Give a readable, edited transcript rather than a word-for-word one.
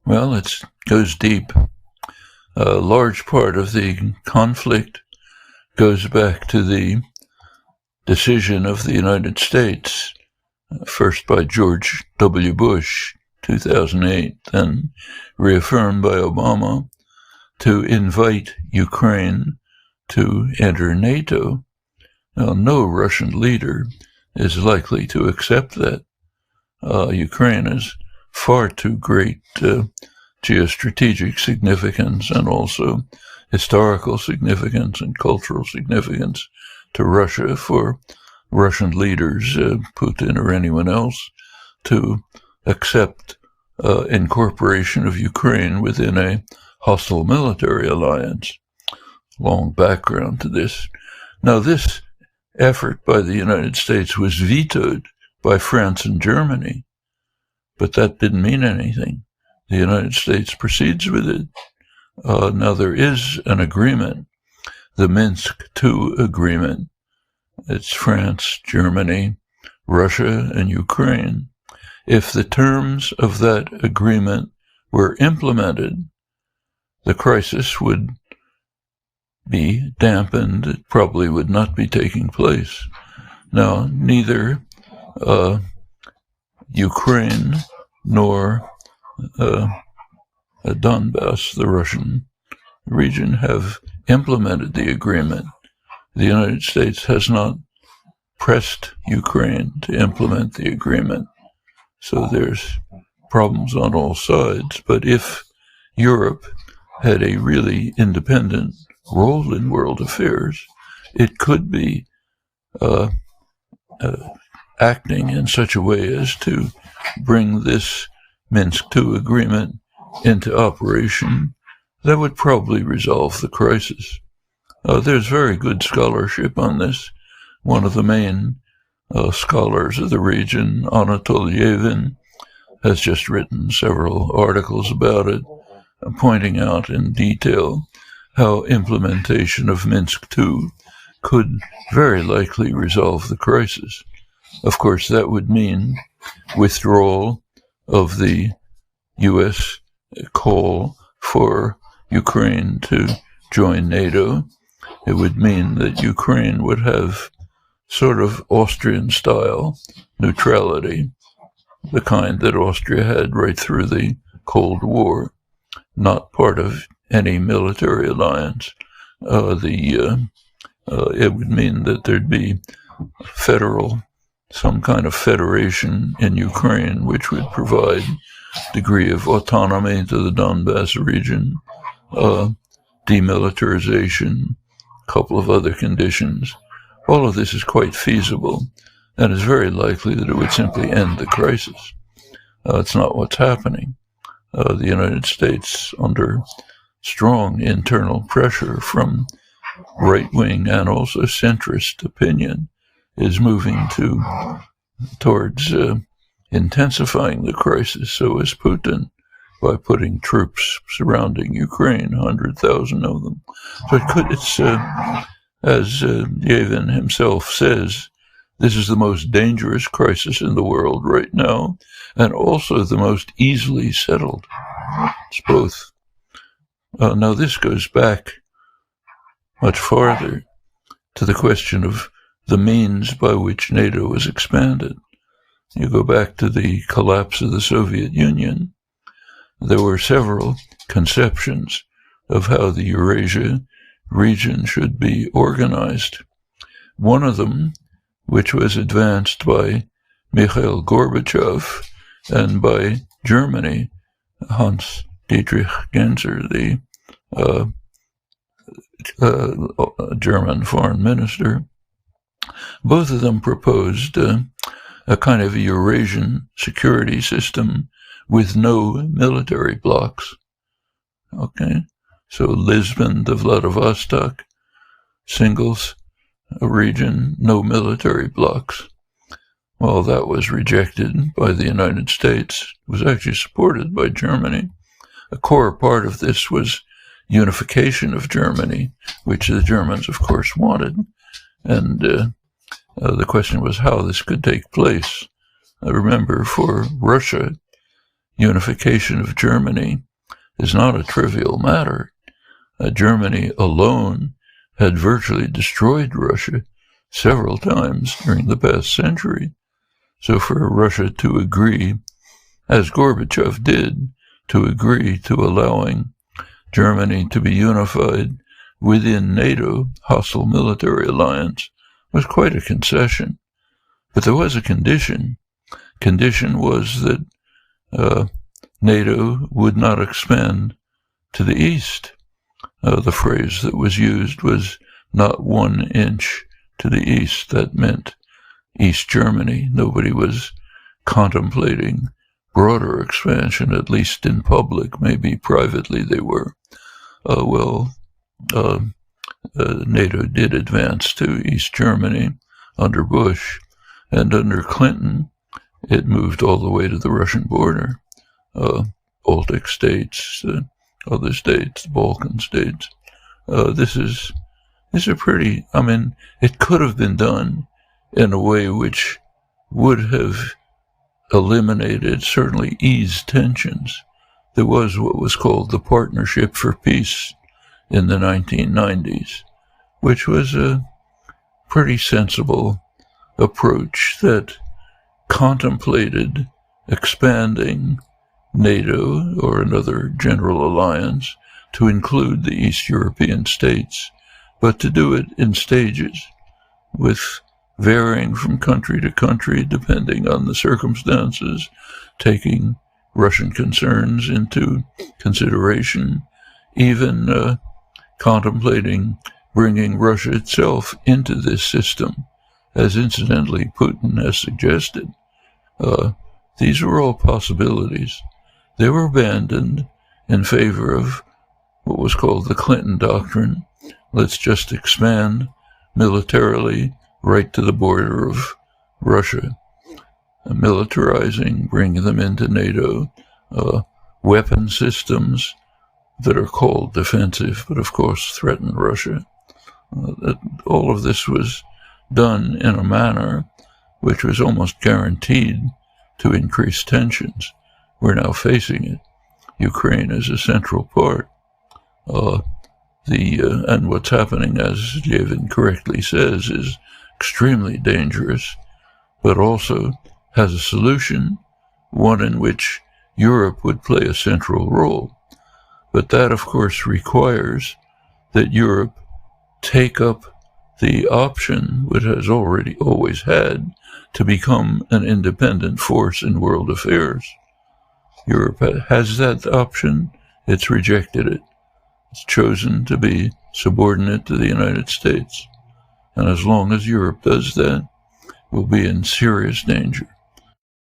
Well, it goes deep. A large part of the conflict goes back to the decision of the United States, first by George W. Bush, 2008, then reaffirmed by Obama, to invite Ukraine to enter NATO. Now, no Russian leader is likely to accept that. Ukraine is far too great geostrategic significance and also historical significance and cultural significance to Russia for Russian leaders, Putin or anyone else, to accept incorporation of Ukraine within a hostile military alliance. Long background to this. Now, this effort by the United States was vetoed by France and Germany, but that didn't mean anything. The United States proceeds with it. Now, there is an agreement, the Minsk II agreement. It's France, Germany, Russia, and Ukraine. If the terms of that agreement were implemented, the crisis would be dampened. It probably would not be taking place. Now, neither Ukraine nor Donbass, the Russian region, have implemented the agreement. The United States has not pressed Ukraine to implement the agreement. So there's problems on all sides. But if Europe had a really independent role in world affairs, it could be acting in such a way as to bring this Minsk II agreement into operation that would probably resolve the crisis. There's very good scholarship on this. One of the main scholars of the region, Anatol Yevin, has just written several articles about it, pointing out in detail how implementation of Minsk II could very likely resolve the crisis. Of course, that would mean withdrawal of the U.S. call for Ukraine to join NATO. It would mean that Ukraine would have sort of Austrian-style neutrality, the kind that Austria had right through the Cold War, not part of any military alliance. It would mean that there'd be some kind of federation in Ukraine, which would provide degree of autonomy to the Donbass region, demilitarization, a couple of other conditions. All of this is quite feasible, and it's very likely that it would simply end the crisis. It's not what's happening. The United States, under strong internal pressure from right-wing and also centrist opinion, is moving towards intensifying the crisis. So is Putin, by putting troops surrounding Ukraine, 100,000 of them. So it's as Yevin himself says, this is the most dangerous crisis in the world right now, and also the most easily settled. It's both. Now, this goes back much farther to the question of the means by which NATO was expanded. You go back to the collapse of the Soviet Union. There were several conceptions of how the Eurasia region should be organized. One of them, which was advanced by Mikhail Gorbachev and by Germany, Hans Dietrich Genscher, the German foreign minister, both of them proposed a kind of a Eurasian security system with no military blocks. Okay, so Lisbon to Vladivostok, singles, a region, no military blocks. Well, that was rejected by the United States. It was actually supported by Germany. A core part of this was unification of Germany, which the Germans, of course, wanted. And the question was how this could take place. I remember for Russia, unification of Germany is not a trivial matter. Germany alone had virtually destroyed Russia several times during the past century. So for Russia to agree, as Gorbachev did, to agree to allowing Germany to be unified within NATO, hostile military alliance, was quite a concession. But there was a condition. Condition was that NATO would not expand to the east. The phrase that was used was not 1 inch to the east. That meant East Germany. Nobody was contemplating broader expansion, at least in public. Maybe privately they were. NATO did advance to East Germany under Bush, and under Clinton, it moved all the way to the Russian border. Baltic states, other states, Balkan states. These are pretty, it could have been done in a way which would have eliminated, certainly eased tensions. There was what was called the Partnership for Peace in the 1990s, which was a pretty sensible approach that contemplated expanding NATO or another general alliance to include the East European states, but to do it in stages, with varying from country to country depending on the circumstances, taking Russian concerns into consideration, even contemplating bringing Russia itself into this system, as incidentally Putin has suggested. These were all possibilities. They were abandoned in favor of what was called the Clinton Doctrine. Let's just expand militarily right to the border of Russia, militarizing, bringing them into NATO, weapon systems that are called defensive, but of course threaten Russia. All of this was done in a manner which was almost guaranteed to increase tensions. We're now facing it. Ukraine is a central part. And what's happening, as Levin correctly says, is extremely dangerous, but also has a solution, one in which Europe would play a central role. But that, of course, requires that Europe take up the option, which it has always had, to become an independent force in world affairs. Europe has that option. It's rejected it. It's chosen to be subordinate to the United States. And as long as Europe does that, we'll be in serious danger.